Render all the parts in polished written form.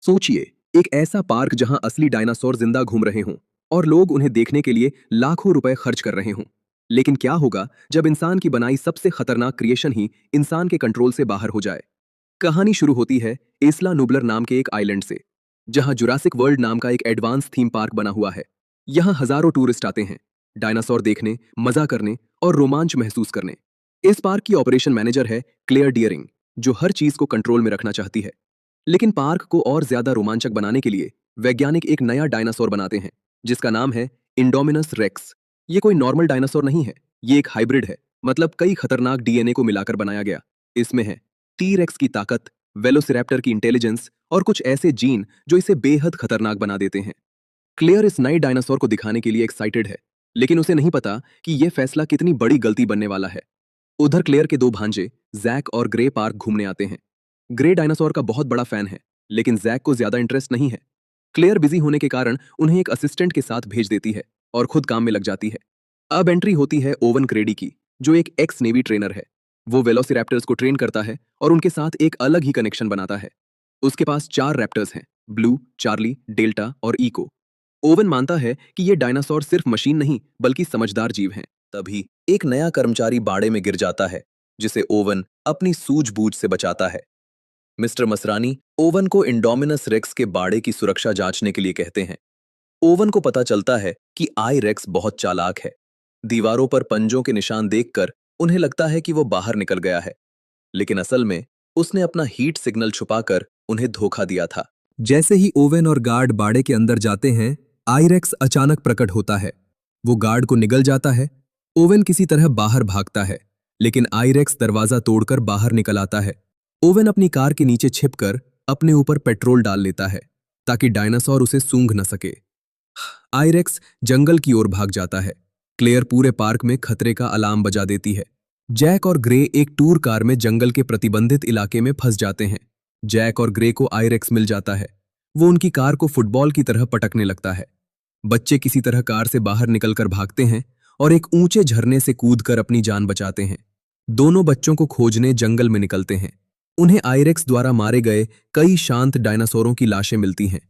सोचिए, एक ऐसा पार्क जहां असली डायनासोर जिंदा घूम रहे हों और लोग उन्हें देखने के लिए लाखों रुपए खर्च कर रहे हों। लेकिन क्या होगा जब इंसान की बनाई सबसे खतरनाक क्रिएशन ही इंसान के कंट्रोल से बाहर हो जाए? कहानी शुरू होती है एस्ला नुबलर नाम के एक आइलैंड से, जहां जुरासिक वर्ल्ड नाम का एक एडवांस थीम पार्क बना हुआ है। यहाँ हजारों टूरिस्ट आते हैं, डायनासोर देखने, मजा करने और रोमांच महसूस करने। इस पार्क की ऑपरेशन मैनेजर है क्लेयर डियरिंग, जो हर चीज को कंट्रोल में रखना चाहती है। लेकिन पार्क को और ज्यादा रोमांचक बनाने के लिए वैज्ञानिक एक नया डायनासोर बनाते हैं, जिसका नाम है इंडोमिनस रेक्स। ये कोई नॉर्मल डायनासोर नहीं है, ये एक हाइब्रिड है, मतलब कई खतरनाक डीएनए को मिलाकर बनाया गया। इसमें है टी रेक्स की ताकत, वेलोसिरैप्टर की इंटेलिजेंस और कुछ ऐसे जीन जो इसे बेहद खतरनाक बना देते हैं। क्लेयर इस नए डायनासोर को दिखाने के लिए एक्साइटेड है, लेकिन उसे नहीं पता कि यह फैसला कितनी बड़ी गलती बनने वाला है। उधर क्लेयर के दो भांजे जैक और ग्रे पार्क घूमने आते हैं। ग्रे डायनासोर का बहुत बड़ा फैन है, लेकिन जैक को ज्यादा इंटरेस्ट नहीं है। क्लेयर बिजी होने के कारण उन्हें एक असिस्टेंट के साथ भेज देती है और खुद काम में लग जाती है। अब एंट्री होती है ओवन क्रेडी की, जो एक एक्स नेवी ट्रेनर है। वो वेलोसिरैप्टर्स को ट्रेन करता है और उनके साथ एक अलग ही कनेक्शन बनाता है। उसके पास 4 रैप्टर्स हैं, ब्लू, चार्ली, डेल्टा और इको। ओवन मानता है कि ये डायनासोर सिर्फ मशीन नहीं बल्कि समझदार जीव हैं। तभी एक नया कर्मचारी बाड़े में गिर जाता है, जिसे ओवन अपनी सूझबूझ से बचाता है। मिस्टर मसरानी ओवन को इंडोमिनस रेक्स के बाड़े की सुरक्षा जांचने के लिए कहते हैं। ओवन को पता चलता है कि आई रेक्स बहुत चालाक है। दीवारों पर पंजों के निशान देखकर उन्हें लगता है कि वो बाहर निकल गया है, लेकिन असल में उसने अपना हीट सिग्नल छुपाकर उन्हें धोखा दिया था। जैसे ही ओवन और गार्ड बाड़े के अंदर जाते हैं, आईरेक्स अचानक प्रकट होता है। वो गार्ड को निगल जाता है। ओवन किसी तरह बाहर भागता है, लेकिन आईरेक्स दरवाजा तोड़कर बाहर निकल आता है। ओवन अपनी कार के नीचे छिपकर अपने ऊपर पेट्रोल डाल लेता है, ताकि डायनासोर उसे सूंघ न सके। आईरेक्स जंगल की ओर भाग जाता है। क्लेयर पूरे पार्क में खतरे का अलार्म बजा देती है। जैक और ग्रे एक टूर कार में जंगल के प्रतिबंधित इलाके में फंस जाते हैं। जैक और ग्रे को आईरेक्स मिल जाता है। वो उनकी कार को फुटबॉल की तरह पटकने लगता है। बच्चे किसी तरह कार से बाहर निकलकर भागते हैं और एक ऊंचे झरने से कूदकर अपनी जान बचाते हैं। दोनों बच्चों को खोजने जंगल में निकलते हैं। उन्हें आईरेक्स द्वारा मारे गए कई शांत डायनासोरों की लाशें मिलती हैं।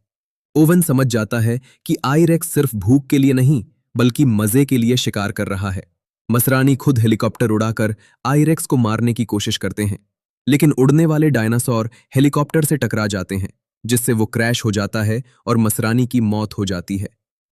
ओवन समझ जाता है कि आईरेक्स सिर्फ भूख के लिए नहीं बल्कि मजे के लिए शिकार कर रहा है। मसरानी खुद हेलीकॉप्टर उड़ाकर आईरेक्स को मारने की कोशिश करते हैं, लेकिन उड़ने वाले डायनासोर हेलीकॉप्टर से टकरा जाते हैं, जिससे वो क्रैश हो जाता है और मसरानी की मौत हो जाती है।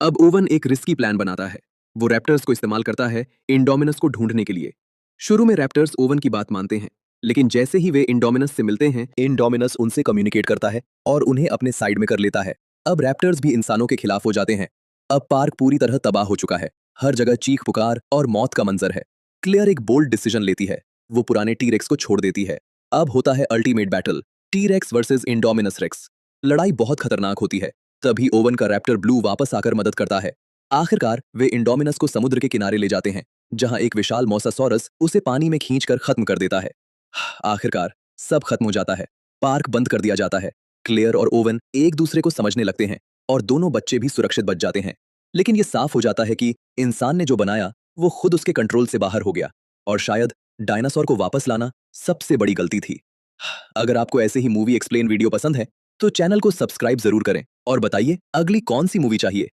अब ओवन एक रिस्की प्लान बनाता है। वो रैप्टर्स को इस्तेमाल करता है इंडोमिनस को ढूंढने के लिए। शुरू में रैप्टर्स ओवन की बात मानते हैं, लेकिन जैसे ही वे इंडोमिनस से मिलते हैं, इंडोमिनस उनसे कम्युनिकेट करता है और उन्हें अपने साइड में कर लेता है। अब रैप्टर्स भी इंसानों के खिलाफ हो जाते हैं। अब पार्क पूरी तरह तबाह हो चुका है। हर जगह चीख पुकार और मौत का मंजर है। क्लियर एक बोल्ड डिसीजन लेती है। वो पुराने टी-रेक्स को छोड़ देती है। अब होता है ultimate battle, T rex versus indominus rex. लड़ाई बहुत खतरनाक होती है। तभी ओवन का रैप्टर ब्लू वापस आकर मदद करता है। आखिरकार वे इंडोमिनस को समुद्र के किनारे ले जाते हैं, जहां एक विशाल मोसासॉरस उसे पानी में खींचकर खत्म कर देता है। आखिरकार सब खत्म हो जाता है। पार्क बंद कर दिया जाता है। क्लेयर और ओवन एक दूसरे को समझने लगते हैं और दोनों बच्चे भी सुरक्षित बच जाते हैं। लेकिन यह साफ हो जाता है कि इंसान ने जो बनाया वो खुद उसके कंट्रोल से बाहर हो गया, और शायद डायनासोर को वापस लाना सबसे बड़ी गलती थी। अगर आपको ऐसे ही मूवी एक्सप्लेन वीडियो पसंद है तो चैनल को सब्सक्राइब जरूर करें और बताइए अगली कौन सी मूवी चाहिए।